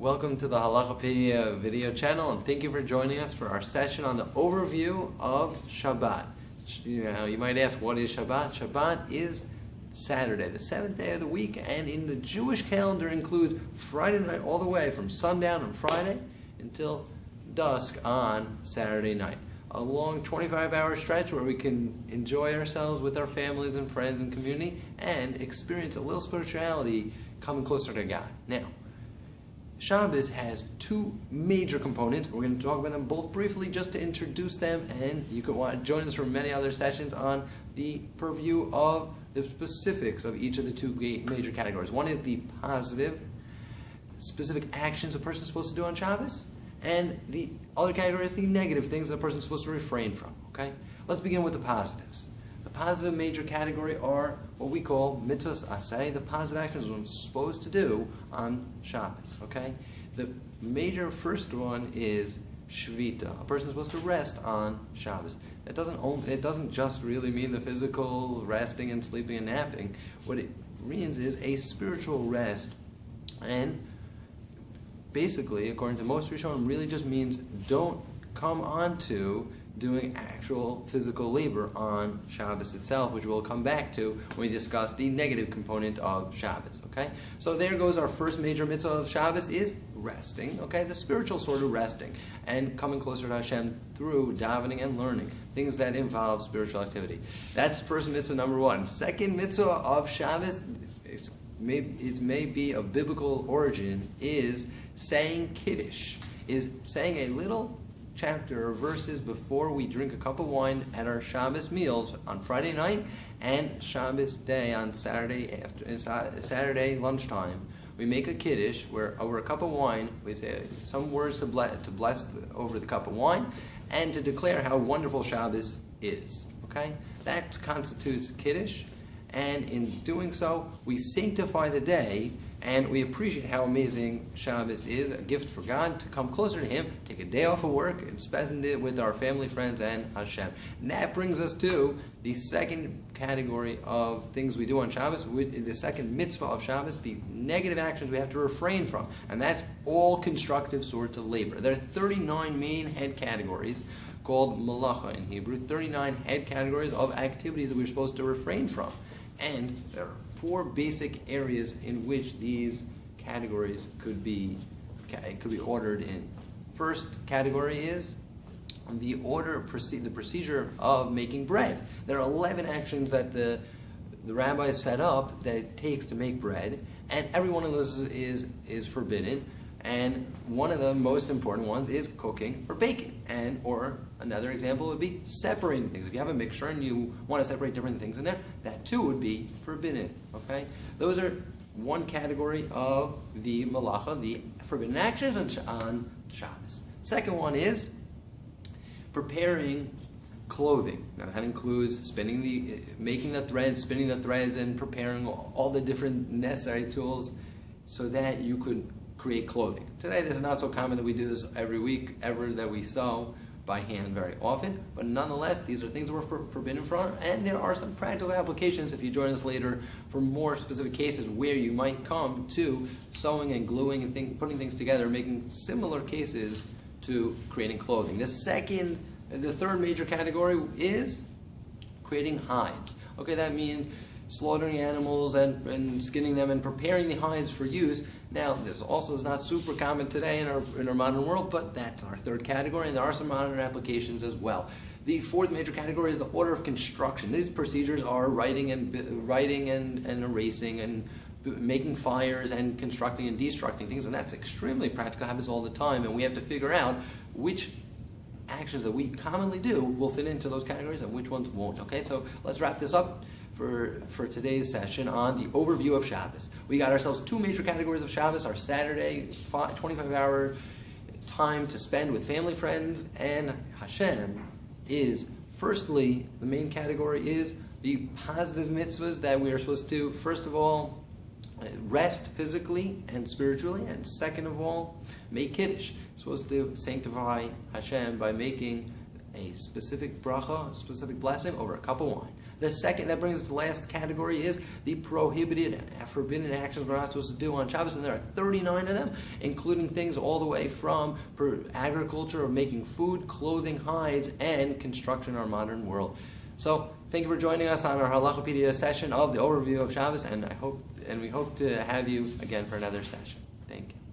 Welcome to the Halachipedia video channel, and thank you for joining us for our session on the overview of Shabbat. You might ask, what is Shabbat? Shabbat is Saturday, the seventh day of the week, and in the Jewish calendar includes Friday night all the way from sundown on Friday until dusk on Saturday night. A long 25-hour stretch where we can enjoy ourselves with our families and friends and community and experience a little spirituality coming closer to God. Now, Shabbos has two major components. We're going to talk about them both briefly just to introduce them, and you can want to join us for many other sessions on the purview of the specifics of each of the two major categories. One is the positive, specific actions a person is supposed to do on Shabbos, and the other category is the negative things that a person is supposed to refrain from. Okay? Let's begin with the positives. The positive major category are what we call mitzvos aseh, the positive actions I'm supposed to do on Shabbos. Okay? The major first one is shvita. A person is supposed to rest on Shabbos. It doesn't just really mean the physical resting and sleeping and napping. What it means is a spiritual rest, and basically, according to most Rishonim, really just means don't come on to doing actual physical labor on Shabbos itself, which we'll come back to when we discuss the negative component of Shabbos. Okay, so there goes our first major mitzvah of Shabbos is resting. Okay, the spiritual sort of resting and coming closer to Hashem through davening and learning things that involve spiritual activity. That's first mitzvah number one. Second mitzvah of Shabbos, it may be of biblical origin, is saying Kiddush, is saying a little chapter or verses before we drink a cup of wine at our Shabbos meals on Friday night and Shabbos day on Saturday lunchtime. We make a Kiddush where over a cup of wine we say some words to bless over the cup of wine and to declare how wonderful Shabbos is. Okay, that constitutes Kiddush, and in doing so we sanctify the day. And we appreciate how amazing Shabbos is, a gift for God to come closer to Him, take a day off of work, and spend it with our family, friends, and Hashem. And that brings us to the second category of things we do on Shabbos, the second mitzvah of Shabbos, the negative actions we have to refrain from. And that's all constructive sorts of labor. There are 39 main head categories called malacha in Hebrew, 39 head categories of activities that we're supposed to refrain from. And there are four basic areas in which these categories could be ordered in. First category is the procedure of making bread. There are 11 actions that the rabbis set up that it takes to make bread, and every one of those is forbidden. And one of the most important ones is cooking or baking. Or another example would be separating things. If you have a mixture and you want to separate different things in there, that too would be forbidden. Okay? Those are one category of the malacha, the forbidden actions on Shabbos. Second one is preparing clothing. Now that includes making the threads, spinning the threads, and preparing all the different necessary tools so that you could create clothing. Today, this is not so common that we do this every week, that we sew by hand very often, but nonetheless, these are things that we're forbidden from, and there are some practical applications if you join us later for more specific cases where you might come to sewing and gluing and putting things together, making similar cases to creating clothing. The third major category is creating hides. Okay, that means slaughtering animals and skinning them and preparing the hides for use. Now, this also is not super common today in our modern world, but that's our third category, and there are some modern applications as well. The fourth major category is the order of construction. These procedures are writing and erasing and making fires and constructing and destructing things, and that's extremely practical, happens all the time, and we have to figure out which actions that we commonly do will fit into those categories and which ones won't. Okay, so let's wrap this up for today's session on the overview of Shabbos. We got ourselves two major categories of Shabbos: our Saturday 25-hour time to spend with family, friends, and Hashem is, firstly, the main category is the positive mitzvahs that we are supposed to, first of all, rest physically and spiritually, and second of all, make Kiddush. Supposed to sanctify Hashem by making a specific bracha, a specific blessing over a cup of wine. The second, that brings us to the last category, is the prohibited, forbidden actions we're not supposed to do on Shabbos, and there are 39 of them, including things all the way from agriculture, of making food, clothing, hides, and construction in our modern world. So, thank you for joining us on our Halachipedia session of the overview of Shabbos, and we hope to have you again for another session. Thank you.